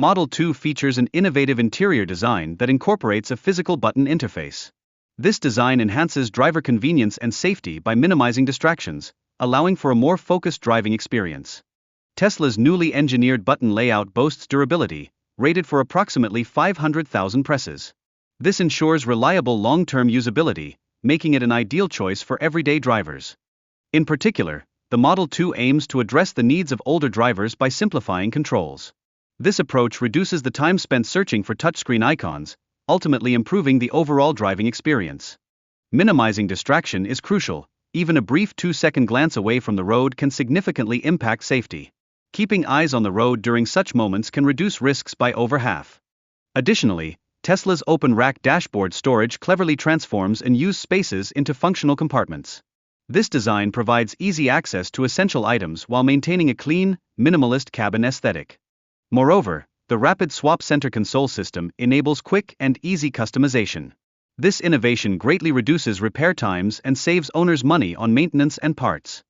Model 2 features an innovative interior design that incorporates a physical button interface. This design enhances driver convenience and safety by minimizing distractions, allowing for a more focused driving experience. Tesla's newly engineered button layout boasts durability, rated for approximately 500,000 presses. This ensures reliable long-term usability, making it an ideal choice for everyday drivers. In particular, the Model 2 aims to address the needs of older drivers by simplifying controls. This approach reduces the time spent searching for touchscreen icons, ultimately improving the overall driving experience. Minimizing distraction is crucial. Even a brief 2-second glance away from the road can significantly impact safety. Keeping eyes on the road during such moments can reduce risks by over half. Additionally, Tesla's open rack dashboard storage cleverly transforms unused spaces into functional compartments. This design provides easy access to essential items while maintaining a clean, minimalist cabin aesthetic. Moreover, the rapid swap center console system enables quick and easy customization. This innovation greatly reduces repair times and saves owners money on maintenance and parts.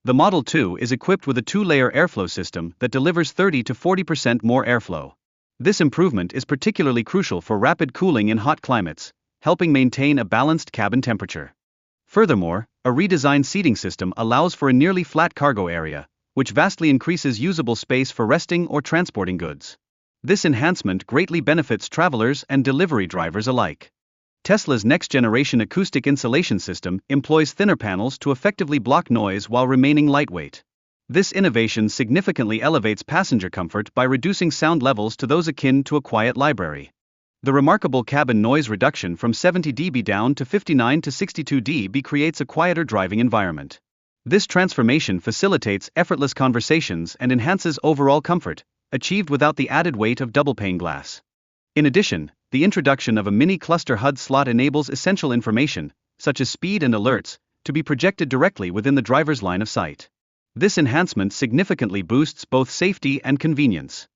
The Model 2 is equipped with a 2-layer airflow system that delivers 30 to 40% more airflow. This improvement is particularly crucial for rapid cooling in hot climates, helping maintain a balanced cabin temperature. Furthermore, a redesigned seating system allows for a nearly flat cargo area, which vastly increases usable space for resting or transporting goods. This enhancement greatly benefits travelers and delivery drivers alike. Tesla's next-generation acoustic insulation system employs thinner panels to effectively block noise while remaining lightweight. This innovation significantly elevates passenger comfort by reducing sound levels to those akin to a quiet library. The remarkable cabin noise reduction from 70 dB down to 59 to 62 dB creates a quieter driving environment. This transformation facilitates effortless conversations and enhances overall comfort, achieved without the added weight of double-pane glass. In addition, the introduction of a mini cluster HUD slot enables essential information, such as speed and alerts, to be projected directly within the driver's line of sight. This enhancement significantly boosts both safety and convenience.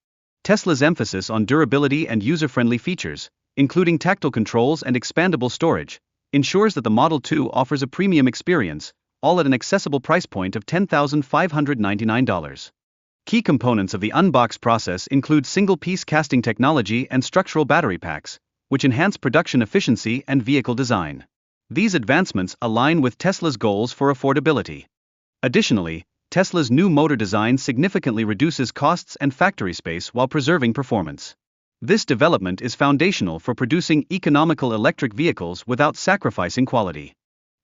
Tesla's emphasis on durability and user-friendly features, including tactile controls and expandable storage, ensures that the Model 2 offers a premium experience, all at an accessible price point of $10,599. Key components of the unbox process include single-piece casting technology and structural battery packs, which enhance production efficiency and vehicle design. These advancements align with Tesla's goals for affordability. Additionally, Tesla's new motor design significantly reduces costs and factory space while preserving performance. This development is foundational for producing economical electric vehicles without sacrificing quality.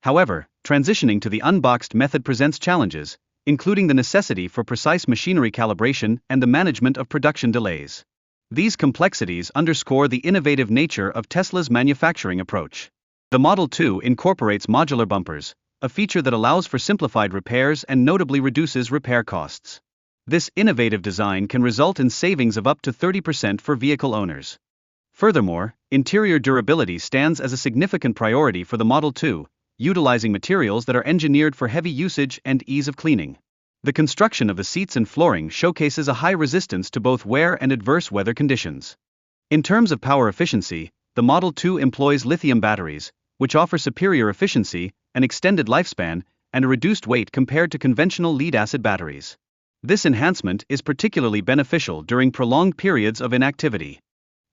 However, transitioning to the unboxed method presents challenges, including the necessity for precise machinery calibration and the management of production delays. These complexities underscore the innovative nature of Tesla's manufacturing approach. The Model 2 incorporates modular bumpers, a feature that allows for simplified repairs and notably reduces repair costs. This innovative design can result in savings of up to 30% for vehicle owners. Furthermore, interior durability stands as a significant priority for the Model 2, utilizing materials that are engineered for heavy usage and ease of cleaning. The construction of the seats and flooring showcases a high resistance to both wear and adverse weather conditions. In terms of power efficiency, the Model 2 employs lithium batteries, which offer superior efficiency, an extended lifespan, and a reduced weight compared to conventional lead-acid batteries. This enhancement is particularly beneficial during prolonged periods of inactivity.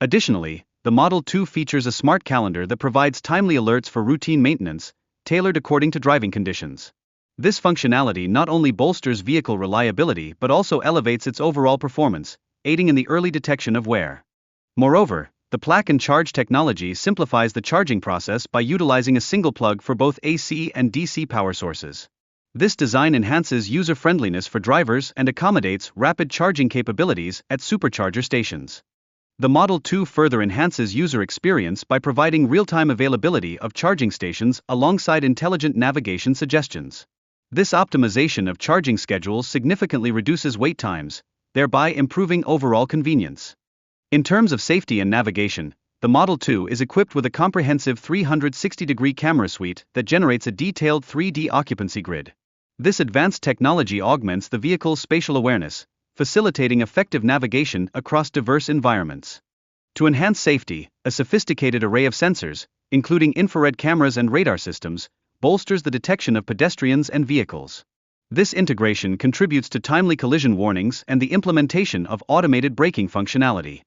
Additionally, the Model 2 features a smart calendar that provides timely alerts for routine maintenance, tailored according to driving conditions. This functionality not only bolsters vehicle reliability but also elevates its overall performance, aiding in the early detection of wear. Moreover, the plug and charge technology simplifies the charging process by utilizing a single plug for both AC and DC power sources. This design enhances user-friendliness for drivers and accommodates rapid charging capabilities at supercharger stations. The Model 2 further enhances user experience by providing real-time availability of charging stations alongside intelligent navigation suggestions. This optimization of charging schedules significantly reduces wait times, thereby improving overall convenience. In terms of safety and navigation, the Model 2 is equipped with a comprehensive 360-degree camera suite that generates a detailed 3D occupancy grid. This advanced technology augments the vehicle's spatial awareness, facilitating effective navigation across diverse environments. To enhance safety, a sophisticated array of sensors, including infrared cameras and radar systems, bolsters the detection of pedestrians and vehicles. This integration contributes to timely collision warnings and the implementation of automated braking functionality.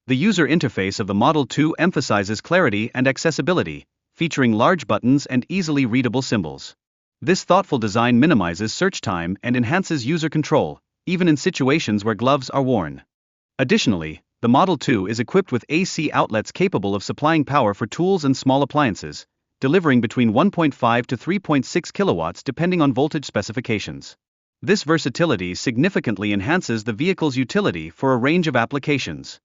The user interface of the Model 2 emphasizes clarity and accessibility, featuring large buttons and easily readable symbols. This thoughtful design minimizes search time and enhances user control, even in situations where gloves are worn. Additionally, the Model 2 is equipped with AC outlets capable of supplying power for tools and small appliances, delivering between 1.5 to 3.6 kilowatts depending on voltage specifications. This versatility significantly enhances the vehicle's utility for a range of applications.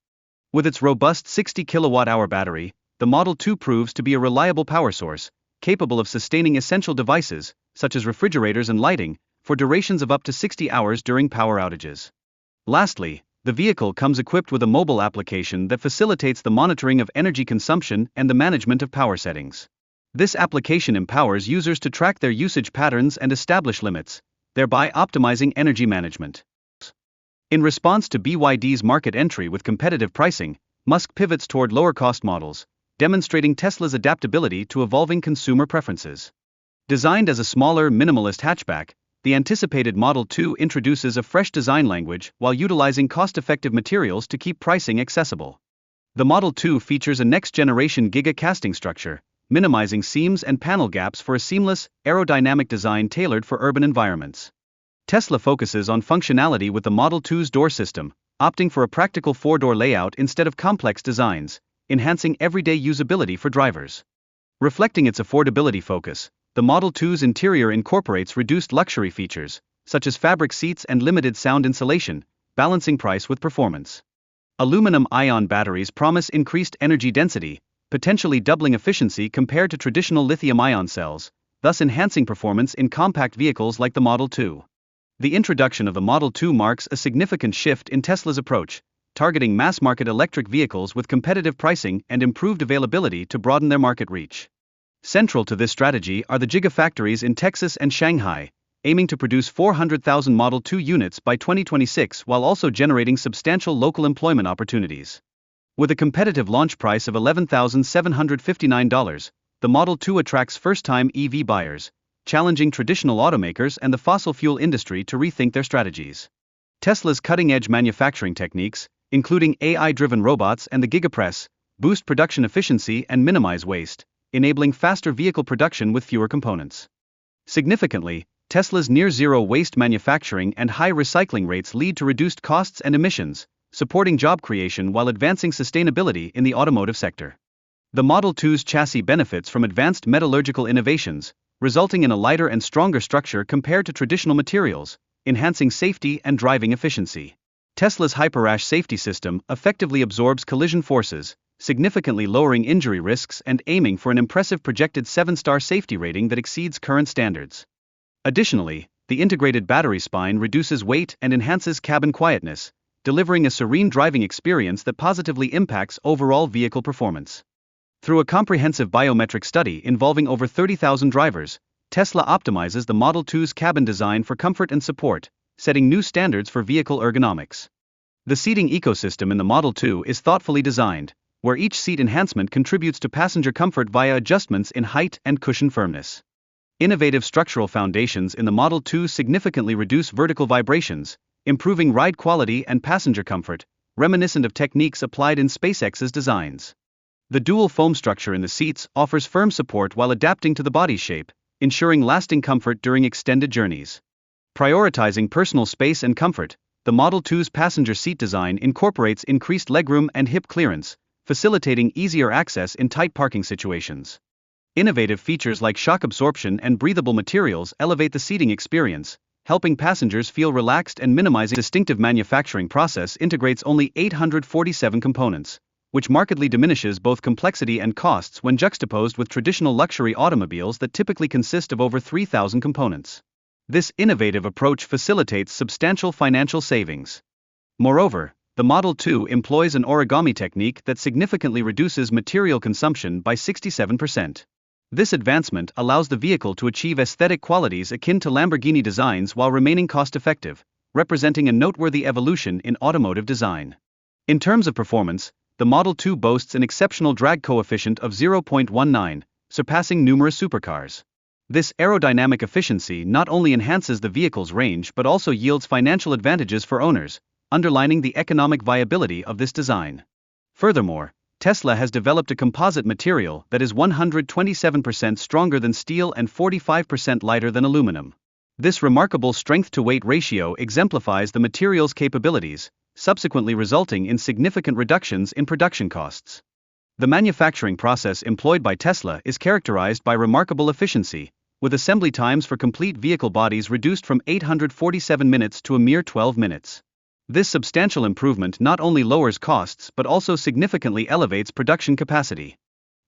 With its robust 60 kilowatt-hour battery, the Model 2 proves to be a reliable power source, capable of sustaining essential devices, such as refrigerators and lighting, for durations of up to 60 hours during power outages. Lastly, the vehicle comes equipped with a mobile application that facilitates the monitoring of energy consumption and the management of power settings. This application empowers users to track their usage patterns and establish limits, thereby optimizing energy management. In response to BYD's market entry with competitive pricing, Musk pivots toward lower-cost models, demonstrating Tesla's adaptability to evolving consumer preferences. Designed as a smaller, minimalist hatchback, the anticipated Model 2 introduces a fresh design language while utilizing cost-effective materials to keep pricing accessible. The Model 2 features a next-generation Giga casting structure, minimizing seams and panel gaps for a seamless, aerodynamic design tailored for urban environments. Tesla focuses on functionality with the Model 2's door system, opting for a practical four-door layout instead of complex designs, enhancing everyday usability for drivers. Reflecting its affordability focus, the Model 2's interior incorporates reduced luxury features, such as fabric seats and limited sound insulation, balancing price with performance. Aluminum-ion batteries promise increased energy density, potentially doubling efficiency compared to traditional lithium-ion cells, thus enhancing performance in compact vehicles like the Model 2. The introduction of the Model 2 marks a significant shift in Tesla's approach, targeting mass-market electric vehicles with competitive pricing and improved availability to broaden their market reach. Central to this strategy are the Gigafactories in Texas and Shanghai, aiming to produce 400,000 Model 2 units by 2026 while also generating substantial local employment opportunities. With a competitive launch price of $11,759, the Model 2 attracts first-time EV buyers, challenging traditional automakers and the fossil fuel industry to rethink their strategies. Tesla's cutting-edge manufacturing techniques, including AI-driven robots and the Gigapress, boost production efficiency and minimize waste, enabling faster vehicle production with fewer components. Significantly, Tesla's near-zero waste manufacturing and high recycling rates lead to reduced costs and emissions, supporting job creation while advancing sustainability in the automotive sector. The Model 2's chassis benefits from advanced metallurgical innovations, resulting in a lighter and stronger structure compared to traditional materials, enhancing safety and driving efficiency. Tesla's HyperRash safety system effectively absorbs collision forces, significantly lowering injury risks and aiming for an impressive projected 7-star safety rating that exceeds current standards. Additionally, the integrated battery spine reduces weight and enhances cabin quietness, delivering a serene driving experience that positively impacts overall vehicle performance. Through a comprehensive biometric study involving over 30,000 drivers, Tesla optimizes the Model 2's cabin design for comfort and support, setting new standards for vehicle ergonomics. The seating ecosystem in the Model 2 is thoughtfully designed, where each seat enhancement contributes to passenger comfort via adjustments in height and cushion firmness. Innovative structural foundations in the Model 2 significantly reduce vertical vibrations, improving ride quality and passenger comfort, reminiscent of techniques applied in SpaceX's designs. The dual foam structure in the seats offers firm support while adapting to the body's shape, ensuring lasting comfort during extended journeys. Prioritizing personal space and comfort, the Model 2's passenger seat design incorporates increased legroom and hip clearance, facilitating easier access in tight parking situations. Innovative features like shock absorption and breathable materials elevate the seating experience, helping passengers feel relaxed and minimizing. Distinctive manufacturing process integrates only 847 components, which markedly diminishes both complexity and costs when juxtaposed with traditional luxury automobiles that typically consist of over 3,000 components. This innovative approach facilitates substantial financial savings. Moreover, the Model 2 employs an origami technique that significantly reduces material consumption by 67%. This advancement allows the vehicle to achieve aesthetic qualities akin to Lamborghini designs while remaining cost-effective, representing a noteworthy evolution in automotive design. In terms of performance, the Model 2 boasts an exceptional drag coefficient of 0.19, surpassing numerous supercars. This aerodynamic efficiency not only enhances the vehicle's range but also yields financial advantages for owners, underlining the economic viability of this design. Furthermore, Tesla has developed a composite material that is 127% stronger than steel and 45% lighter than aluminum. This remarkable strength-to-weight ratio exemplifies the material's capabilities, subsequently resulting in significant reductions in production costs. The manufacturing process employed by Tesla is characterized by remarkable efficiency, with assembly times for complete vehicle bodies reduced from 847 minutes to a mere 12 minutes. This substantial improvement not only lowers costs but also significantly elevates production capacity.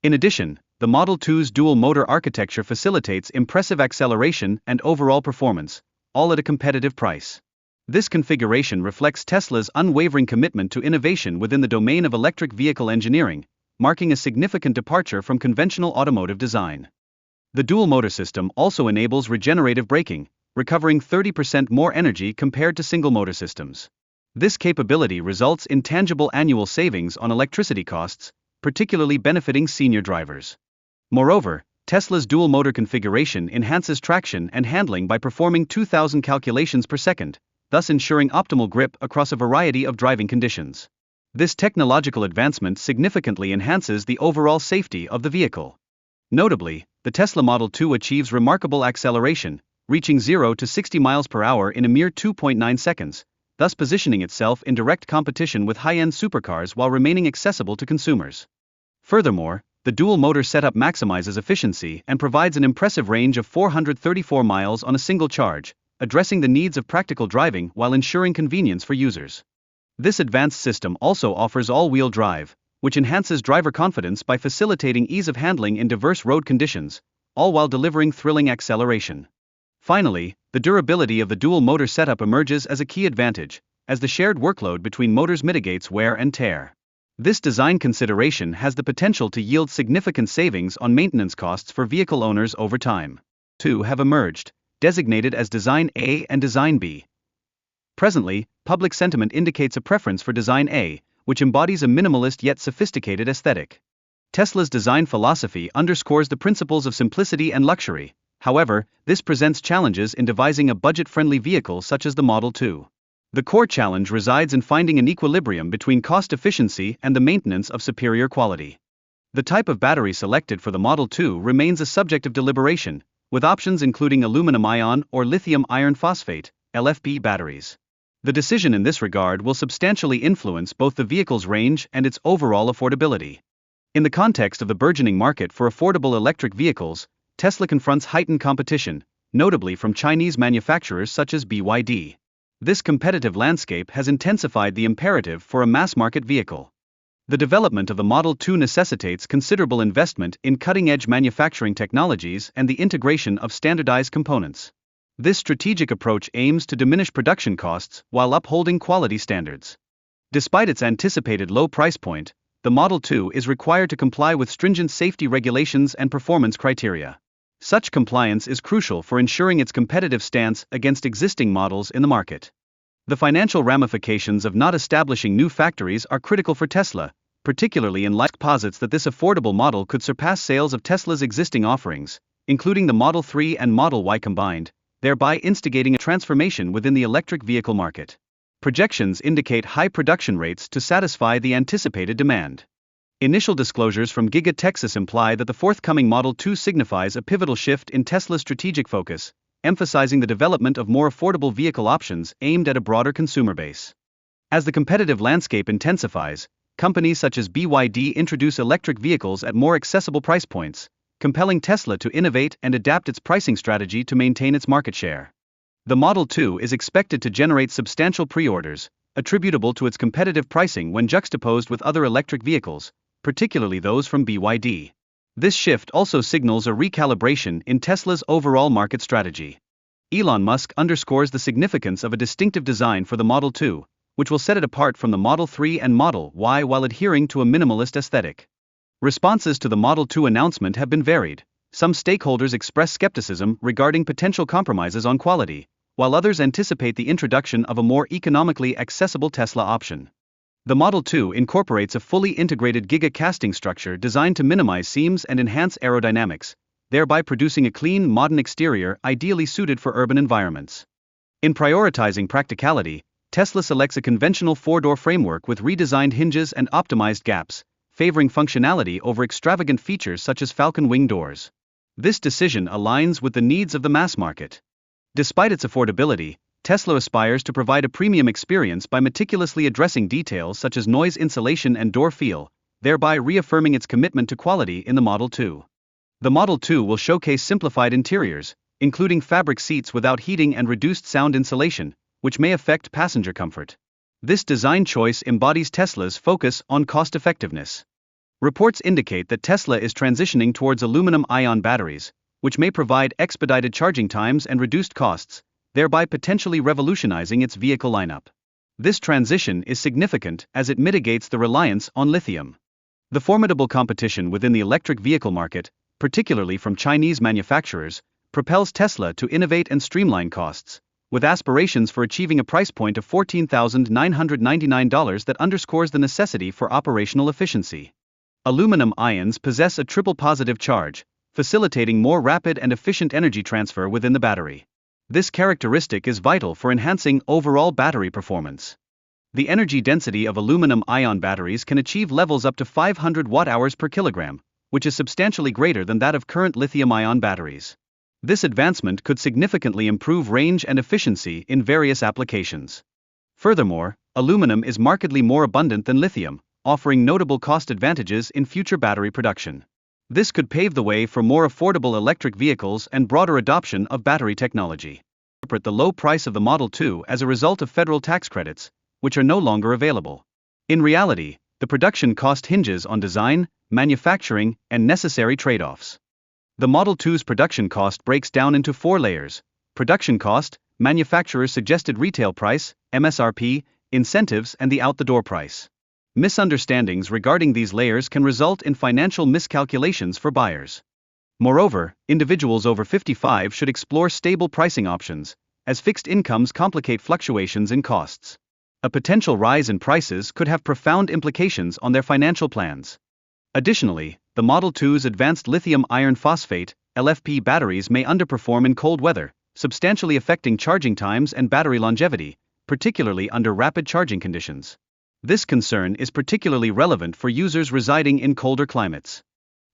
In addition, the Model 2's dual-motor architecture facilitates impressive acceleration and overall performance, all at a competitive price. This configuration reflects Tesla's unwavering commitment to innovation within the domain of electric vehicle engineering, marking a significant departure from conventional automotive design. The dual-motor system also enables regenerative braking, recovering 30% more energy compared to single-motor systems. This capability results in tangible annual savings on electricity costs, particularly benefiting senior drivers. Moreover, Tesla's dual-motor configuration enhances traction and handling by performing 2,000 calculations per second, thus ensuring optimal grip across a variety of driving conditions. This technological advancement significantly enhances the overall safety of the vehicle. Notably, the Tesla Model 2 achieves remarkable acceleration, reaching 0 to 60 miles per hour in a mere 2.9 seconds, thus positioning itself in direct competition with high-end supercars while remaining accessible to consumers. Furthermore, the dual-motor setup maximizes efficiency and provides an impressive range of 434 miles on a single charge, addressing the needs of practical driving while ensuring convenience for users. This advanced system also offers all-wheel drive, which enhances driver confidence by facilitating ease of handling in diverse road conditions, all while delivering thrilling acceleration. Finally, the durability of the dual-motor setup emerges as a key advantage, as the shared workload between motors mitigates wear and tear. This design consideration has the potential to yield significant savings on maintenance costs for vehicle owners over time. Two have emerged, designated as Design A and Design B. Presently, public sentiment indicates a preference for Design A, which embodies a minimalist yet sophisticated aesthetic. Tesla's design philosophy underscores the principles of simplicity and luxury. However, this presents challenges in devising a budget-friendly vehicle such as the Model 2. The core challenge resides in finding an equilibrium between cost efficiency and the maintenance of superior quality. The type of battery selected for the Model 2 remains a subject of deliberation, with options including aluminum-ion or lithium iron phosphate (LFP) batteries. The decision in this regard will substantially influence both the vehicle's range and its overall affordability. In the context of the burgeoning market for affordable electric vehicles, Tesla confronts heightened competition, notably from Chinese manufacturers such as BYD. This competitive landscape has intensified the imperative for a mass-market vehicle. The development of the Model 2 necessitates considerable investment in cutting-edge manufacturing technologies and the integration of standardized components. This strategic approach aims to diminish production costs while upholding quality standards. Despite its anticipated low price point, the Model 2 is required to comply with stringent safety regulations and performance criteria. Such compliance is crucial for ensuring its competitive stance against existing models in the market. The financial ramifications of not establishing new factories are critical for Tesla, particularly in light posits that this affordable model could surpass sales of Tesla's existing offerings, including the Model 3 and Model Y combined, thereby instigating a transformation within the electric vehicle market. Projections indicate high production rates to satisfy the anticipated demand. Initial disclosures from Giga Texas imply that the forthcoming Model 2 signifies a pivotal shift in Tesla's strategic focus, emphasizing the development of more affordable vehicle options aimed at a broader consumer base. As the competitive landscape intensifies, companies such as BYD introduce electric vehicles at more accessible price points, compelling Tesla to innovate and adapt its pricing strategy to maintain its market share. The Model 2 is expected to generate substantial pre-orders, attributable to its competitive pricing when juxtaposed with other electric vehicles, particularly those from BYD. This shift also signals a recalibration in Tesla's overall market strategy. Elon Musk underscores the significance of a distinctive design for the Model 2, which will set it apart from the Model 3 and Model Y while adhering to a minimalist aesthetic. Responses to the Model 2 announcement have been varied. Some stakeholders express skepticism regarding potential compromises on quality, while others anticipate the introduction of a more economically accessible Tesla option. The Model 2 incorporates a fully integrated Giga casting structure designed to minimize seams and enhance aerodynamics, thereby producing a clean, modern exterior ideally suited for urban environments. In prioritizing practicality, Tesla selects a conventional four-door framework with redesigned hinges and optimized gaps, favoring functionality over extravagant features such as falcon wing doors. This decision aligns with the needs of the mass market. Despite its affordability, Tesla aspires to provide a premium experience by meticulously addressing details such as noise insulation and door feel, thereby reaffirming its commitment to quality in the Model 2. The Model 2 will showcase simplified interiors, including fabric seats without heating and reduced sound insulation, which may affect passenger comfort. This design choice embodies Tesla's focus on cost-effectiveness. Reports indicate that Tesla is transitioning towards aluminum-ion batteries, which may provide expedited charging times and reduced costs, thereby potentially revolutionizing its vehicle lineup. This transition is significant as it mitigates the reliance on lithium. The formidable competition within the electric vehicle market, particularly from Chinese manufacturers, propels Tesla to innovate and streamline costs, with aspirations for achieving a price point of $14,999 that underscores the necessity for operational efficiency. Aluminum ions possess a triple positive charge, facilitating more rapid and efficient energy transfer within the battery. This characteristic is vital for enhancing overall battery performance. The energy density of aluminum-ion batteries can achieve levels up to 500 watt-hours per kilogram, which is substantially greater than that of current lithium-ion batteries. This advancement could significantly improve range and efficiency in various applications. Furthermore, aluminum is markedly more abundant than lithium, offering notable cost advantages in future battery production. This could pave the way for more affordable electric vehicles and broader adoption of battery technology. Interpret the low price of the Model 2 as a result of federal tax credits, which are no longer available. In reality, the production cost hinges on design, manufacturing, and necessary trade-offs. The Model 2's production cost breaks down into 4 layers: production cost, manufacturer's suggested retail price, MSRP, incentives, and the out-the-door price. Misunderstandings regarding these layers can result in financial miscalculations for buyers. Moreover, individuals over 55 should explore stable pricing options, as fixed incomes complicate fluctuations in costs. A potential rise in prices could have profound implications on their financial plans. Additionally, the Model 2's advanced lithium iron phosphate (LFP) batteries may underperform in cold weather, substantially affecting charging times and battery longevity, particularly under rapid charging conditions. This concern is particularly relevant for users residing in colder climates.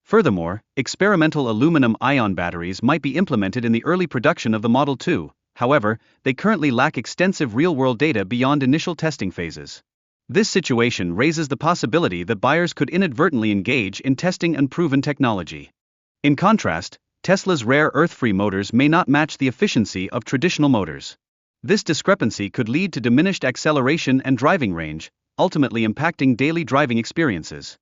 Furthermore, experimental aluminum-ion batteries might be implemented in the early production of the Model 2, however, they currently lack extensive real-world data beyond initial testing phases. This situation raises the possibility that buyers could inadvertently engage in testing unproven technology. In contrast, Tesla's rare earth-free motors may not match the efficiency of traditional motors. This discrepancy could lead to diminished acceleration and driving range, ultimately impacting daily driving experiences.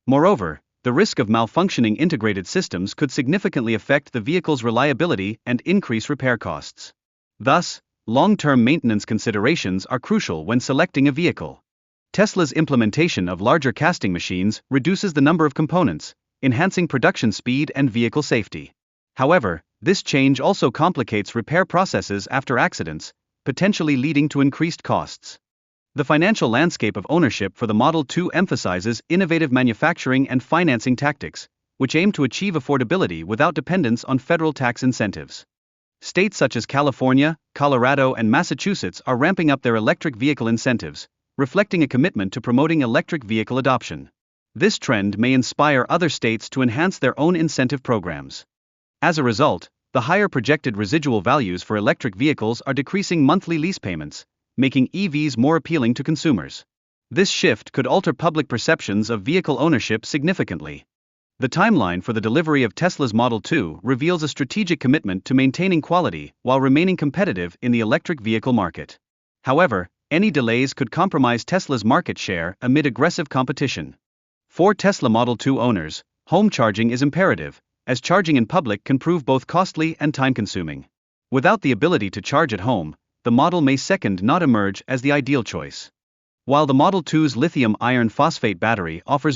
Moreover, the risk of malfunctioning integrated systems could significantly affect the vehicle's reliability and increase repair costs. Thus, long-term maintenance considerations are crucial when selecting a vehicle. Tesla's implementation of larger casting machines reduces the number of components, enhancing production speed and vehicle safety. However, this change also complicates repair processes after accidents, potentially leading to increased costs. The financial landscape of ownership for the Model 2 emphasizes innovative manufacturing and financing tactics, which aim to achieve affordability without dependence on federal tax incentives. States such as California, Colorado, and Massachusetts are ramping up their electric vehicle incentives, reflecting a commitment to promoting electric vehicle adoption. This trend may inspire other states to enhance their own incentive programs. As a result, the higher projected residual values for electric vehicles are decreasing monthly lease payments, making EVs more appealing to consumers. This shift could alter public perceptions of vehicle ownership significantly. The timeline for the delivery of Tesla's Model 2 reveals a strategic commitment to maintaining quality while remaining competitive in the electric vehicle market. However, any delays could compromise Tesla's market share amid aggressive competition. For Tesla Model 2 owners, home charging is imperative, as charging in public can prove both costly and time-consuming. Without the ability to charge at home, the model may not emerge as the ideal choice. While the Model 2's lithium iron phosphate battery offers